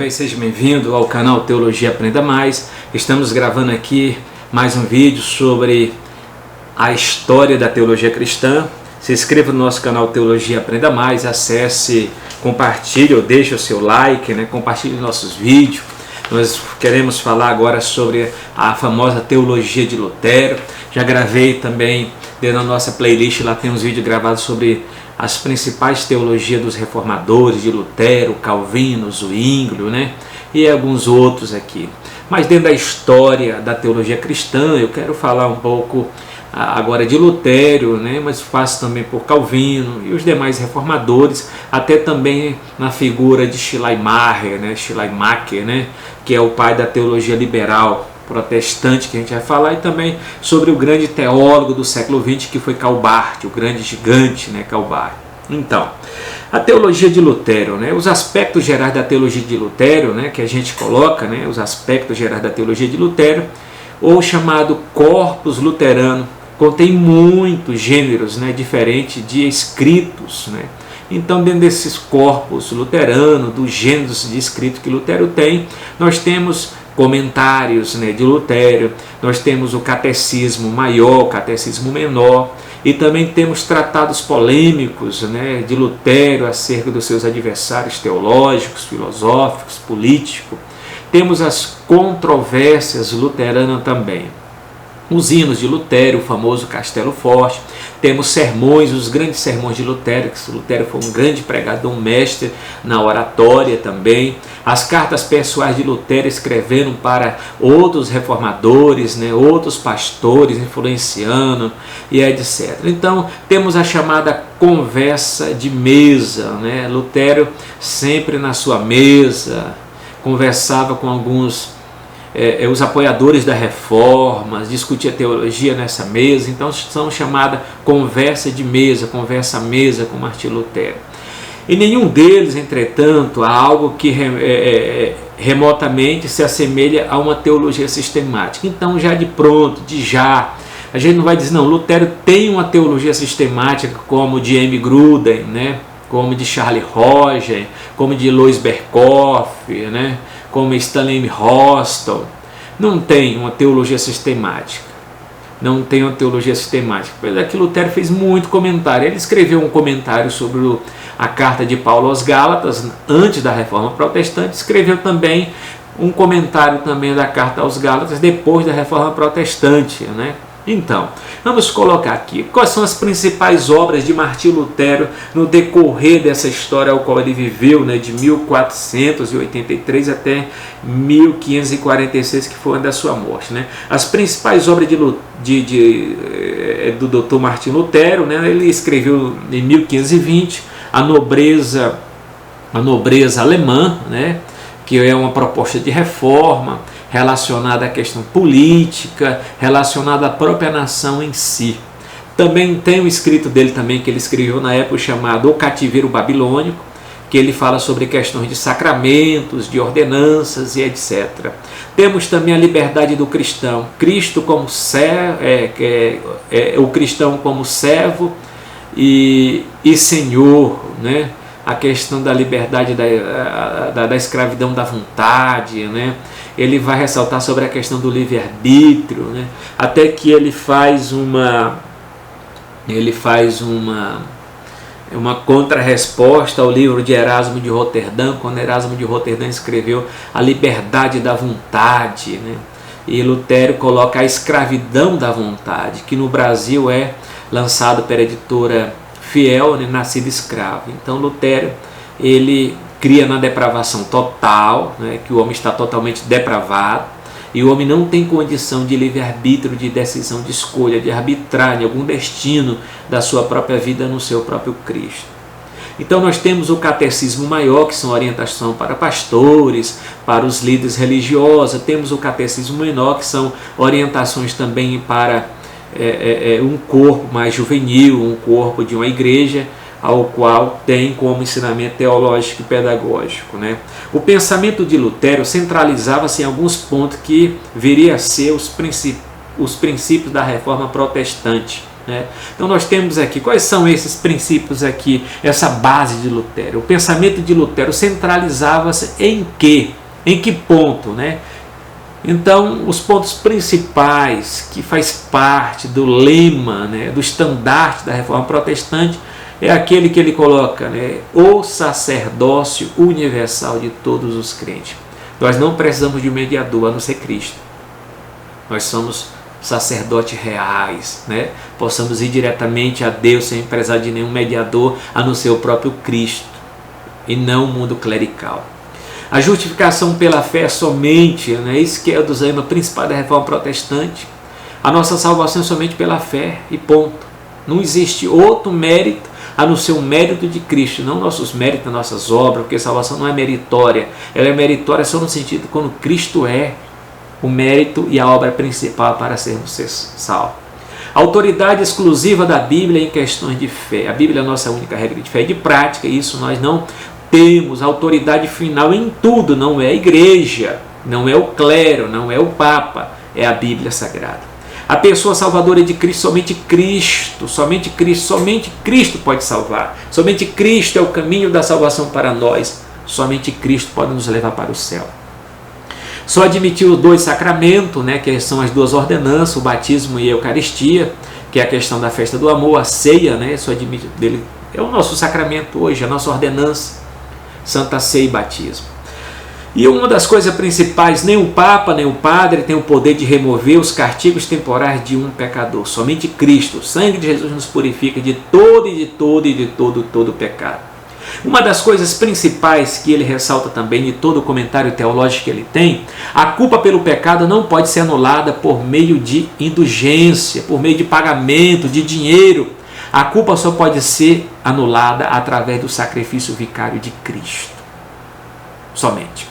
bem? Seja bem-vindo ao canal Teologia Aprenda Mais. Estamos gravando aqui mais um vídeo sobre a história da teologia cristã. Se inscreva no nosso canal Teologia Aprenda Mais, acesse, compartilhe ou deixe o seu like, compartilhe nossos vídeos. Nós queremos falar agora sobre a famosa teologia de Lutero. Já gravei também dentro da nossa playlist, lá tem uns vídeos gravados sobre as principais teologias dos reformadores, de Lutero, Calvino, Zwinglio, e alguns outros aqui. Mas dentro da história da teologia cristã, eu quero falar um pouco agora de Lutero, mas faço também por Calvino e os demais reformadores, até também na figura de Schleiermacher, que é o pai da teologia liberal protestante, que a gente vai falar, e também sobre o grande teólogo do século XX, que foi Calbart, o grande gigante, Calbart. Então, a teologia de Lutero, os aspectos gerais da teologia de Lutero, que a gente coloca, os aspectos gerais da teologia de Lutero, ou chamado corpus luterano, contém muitos gêneros, diferentes de escritos, Então, dentro desses corpos luteranos, dos gêneros de escrito que Lutero tem, nós temos comentários de Lutero, nós temos o catecismo maior, o catecismo menor, e também temos tratados polêmicos de Lutero acerca dos seus adversários teológicos, filosóficos, políticos. Temos as controvérsias luteranas também. Os hinos de Lutero, o famoso Castelo Forte. Temos sermões, os grandes sermões de Lutero, que Lutero foi um grande pregador, um mestre na oratória também. As cartas pessoais de Lutero escrevendo para outros reformadores, outros pastores influenciando e etc. Então, temos a chamada conversa de mesa. Lutero sempre na sua mesa conversava com alguns os apoiadores da reforma, discutia teologia nessa mesa, então são chamadas conversa de mesa, conversa à mesa com Martim Lutero. E nenhum deles, entretanto, há algo que remotamente se assemelha a uma teologia sistemática. Então, já de pronto, a gente não vai dizer, não, Lutero tem uma teologia sistemática como de M. Gruden, como de Charles Roger, como de Louis Berkhof, como Stanley M. Houston. Não tem uma teologia sistemática. Não tem uma teologia sistemática. Apesar que Lutero fez muito comentário. Ele escreveu um comentário sobre a carta de Paulo aos Gálatas, antes da Reforma Protestante. Escreveu também um comentário também da carta aos Gálatas, depois da Reforma Protestante, Então, vamos colocar aqui quais são as principais obras de Martim Lutero no decorrer dessa história ao qual ele viveu, de 1483 até 1546, que foi o ano da sua morte. As principais obras do Dr. Martim Lutero, ele escreveu em 1520 a nobreza alemã, que é uma proposta de reforma relacionada à questão política, relacionada à própria nação em si. Também tem um escrito dele também, que ele escreveu na época, chamado O Cativeiro Babilônico, que ele fala sobre questões de sacramentos, de ordenanças e etc. Temos também a liberdade do cristão, Cristo como servo, o cristão como servo e Senhor, a questão da liberdade da escravidão da vontade, Ele vai ressaltar sobre a questão do livre-arbítrio, até que ele faz uma contra-resposta ao livro de Erasmo de Roterdã, quando Erasmo de Roterdã escreveu a liberdade da vontade, E Lutero coloca a escravidão da vontade, que no Brasil é lançado pela editora Fiel, Nascido Escravo. Então Lutero, ele cria na depravação total, que o homem está totalmente depravado, e o homem não tem condição de livre-arbítrio, de decisão, de escolha, de arbitrar em algum destino da sua própria vida no seu próprio Cristo. Então nós temos o catecismo maior, que são orientação para pastores, para os líderes religiosos. Temos o catecismo menor, que são orientações também para um corpo mais juvenil, um corpo de uma igreja, ao qual tem como ensinamento teológico e pedagógico. O pensamento de Lutero centralizava-se em alguns pontos que viria a ser os princípios da Reforma Protestante. né? Então nós temos aqui, quais são esses princípios aqui, essa base de Lutero? O pensamento de Lutero centralizava-se em quê? Em que ponto, né? Então, os pontos principais que faz parte do lema, né, do estandarte da Reforma Protestante, é aquele que ele coloca, né, o sacerdócio universal de todos os crentes. Nós não precisamos de mediador, a não ser Cristo. Nós somos sacerdotes reais, né? Possamos ir diretamente a Deus sem precisar de nenhum mediador, a não ser o próprio Cristo, e não o mundo clerical. A justificação pela fé somente, né? Isso que é o do lema principal da Reforma Protestante. A nossa salvação é somente pela fé e ponto. Não existe outro mérito a não ser o mérito de Cristo, não nossos méritos, nossas obras, porque a salvação não é meritória. Ela é meritória só no sentido quando Cristo é o mérito e a obra principal para sermos salvos. A autoridade exclusiva da Bíblia em questões de fé. A Bíblia é a nossa única regra de fé e de prática, e isso nós não temos. A autoridade final em tudo não é a igreja, não é o clero, não é o Papa, é a Bíblia Sagrada. A pessoa salvadora de Cristo, somente Cristo pode salvar. Somente Cristo é o caminho da salvação para nós. Somente Cristo pode nos levar para o céu. Só admitiu os dois sacramentos, né, que são as duas ordenanças, o batismo e a Eucaristia, que é a questão da festa do amor, a ceia, né, só admite dele, é o nosso sacramento hoje, a nossa ordenança, Santa Ceia e batismo. E uma das coisas principais, nem o Papa, nem o Padre tem o poder de remover os castigos temporais de um pecador. Somente Cristo, o sangue de Jesus nos purifica de todo pecado. Uma das coisas principais que ele ressalta também em todo o comentário teológico que ele tem, a culpa pelo pecado não pode ser anulada por meio de indulgência, por meio de pagamento, de dinheiro. A culpa só pode ser anulada através do sacrifício vicário de Cristo. Somente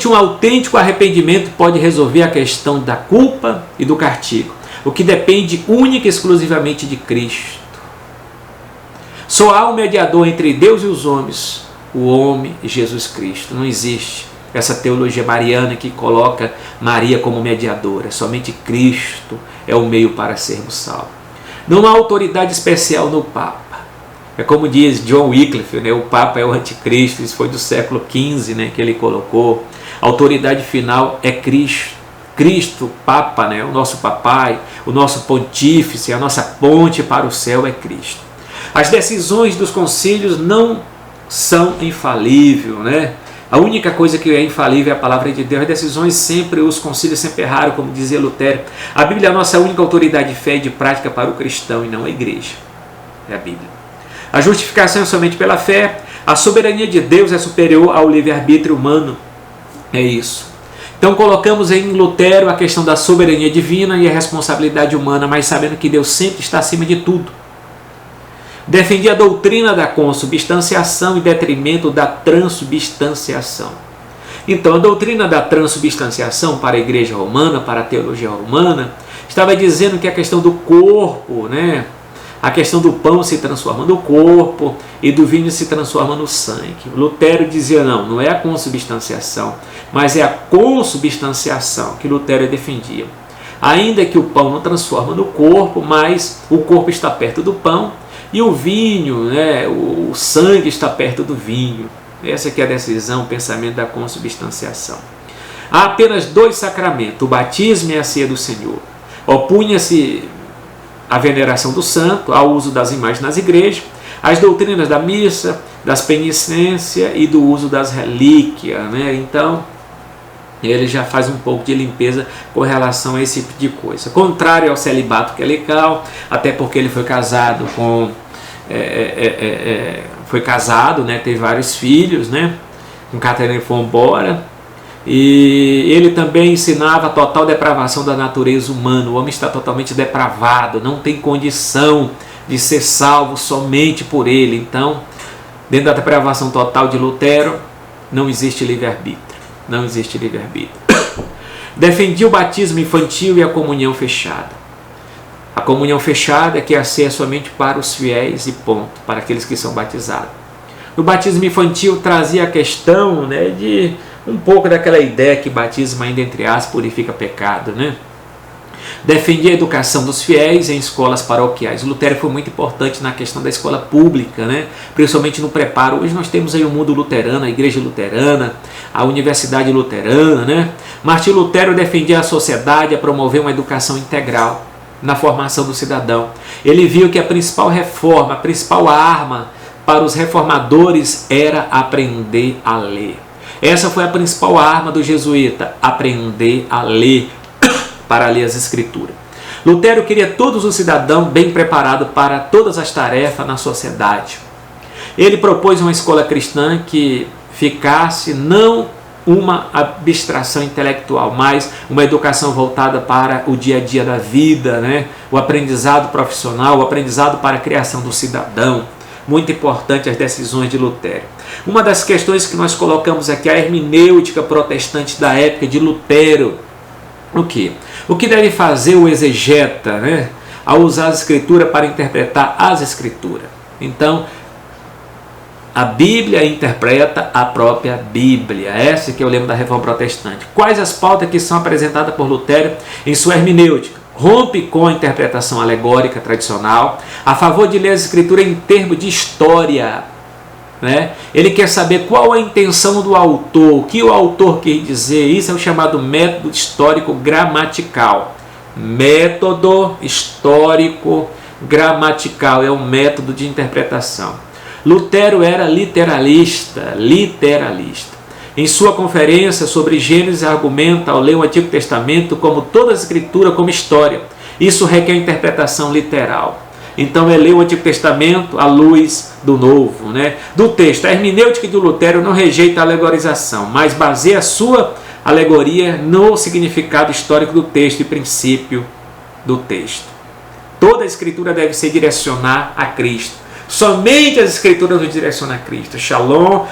um autêntico arrependimento pode resolver a questão da culpa e do castigo, o que depende única e exclusivamente de Cristo. Só há um mediador entre Deus e os homens, o homem Jesus Cristo. Não existe essa teologia mariana que coloca Maria como mediadora. Somente Cristo é o meio para sermos salvos. Não há autoridade especial no Papa. É como diz John Wycliffe, né? O Papa é o anticristo, isso foi do século XV, né, que ele colocou. A autoridade final é Cristo. Cristo, Papa, né, o nosso papai, o nosso pontífice, a nossa ponte para o céu é Cristo. As decisões dos concílios não são infalíveis, né? A única coisa que é infalível é a palavra de Deus. As decisões sempre, os concílios sempre erraram, como dizia Lutero. A Bíblia é a nossa única autoridade de fé e de prática para o cristão e não a igreja. É a Bíblia. A justificação é somente pela fé. A soberania de Deus é superior ao livre-arbítrio humano. É isso. Então colocamos em Lutero a questão da soberania divina e a responsabilidade humana, mas sabendo que Deus sempre está acima de tudo. Defendia a doutrina da consubstanciação em detrimento da transubstanciação. Então, a doutrina da transubstanciação para a igreja romana, para a teologia romana, estava dizendo que a questão do corpo, né, a questão do pão se transforma no corpo e do vinho se transforma no sangue. Lutero dizia não é a consubstanciação, mas é a consubstanciação que Lutero defendia. Ainda que o pão não transforma no corpo, mas o corpo está perto do pão, e o vinho, né, o sangue está perto do vinho. Essa aqui é a decisão, o pensamento da consubstanciação. Há apenas dois sacramentos, o batismo e a ceia do Senhor. Opunha-se à veneração do santo, ao uso das imagens nas igrejas, as doutrinas da missa, das penitências e do uso das relíquias, né? Então, ele já faz um pouco de limpeza com relação a esse tipo de coisa. Contrário ao celibato clerical, até porque ele foi casado com... né? Teve vários filhos, né? Com Catarina foi embora. E ele também ensinava a total depravação da natureza humana. O homem está totalmente depravado, não tem condição de ser salvo somente por ele. Então, dentro da depravação total de Lutero, não existe livre-arbítrio. Não existe livre-arbítrio. Defendia o batismo infantil e a comunhão fechada. A comunhão fechada é que a ceia é somente para os fiéis e ponto, para aqueles que são batizados. O batismo infantil trazia a questão, né, de um pouco daquela ideia que batismo ainda entre aspas purifica pecado, né? defendia a educação dos fiéis em escolas paroquiais. Lutero foi muito importante na questão da escola pública, né? Principalmente no preparo. Hoje nós temos aí o mundo luterano, a igreja luterana, a universidade luterana, né? Martinho Lutero defendia a sociedade a promover uma educação integral na formação do cidadão. Ele viu que a principal reforma, a principal arma para os reformadores era aprender a ler. Essa foi a principal arma do jesuíta, aprender a ler, para ler as escrituras. Lutero queria todos os cidadãos bem preparados para todas as tarefas na sociedade. Ele propôs uma escola cristã que ficasse não uma abstração intelectual, mas uma educação voltada para o dia a dia da vida, né? O aprendizado profissional, o aprendizado para a criação do cidadão. Muito importante as decisões de Lutero. Uma das questões que nós colocamos aqui é a hermenêutica protestante da época de Lutero. O que? O que deve fazer o exegeta, né, ao usar as escrituras para interpretar as escrituras? Então, a Bíblia interpreta a própria Bíblia. Esse que é o lema da Reforma Protestante. Quais as pautas que são apresentadas por Lutero em sua hermenêutica? Rompe com a interpretação alegórica tradicional, a favor de ler as escrituras em termos de história, né? Ele quer saber qual a intenção do autor, o que o autor quer dizer. Isso é o chamado método histórico gramatical. Método histórico gramatical é um método de interpretação. Lutero era literalista. Em sua conferência sobre Gênesis, argumenta ao ler o Antigo Testamento como toda a escritura como história. Isso requer interpretação literal. Então é ler o Antigo Testamento à luz do Novo, né? Do texto. A hermenêutica de Lutero não rejeita a alegorização, mas baseia a sua alegoria no significado histórico do texto e princípio do texto. Toda a escritura deve se direcionar a Cristo. Somente as escrituras nos direcionam a Cristo. Shalom.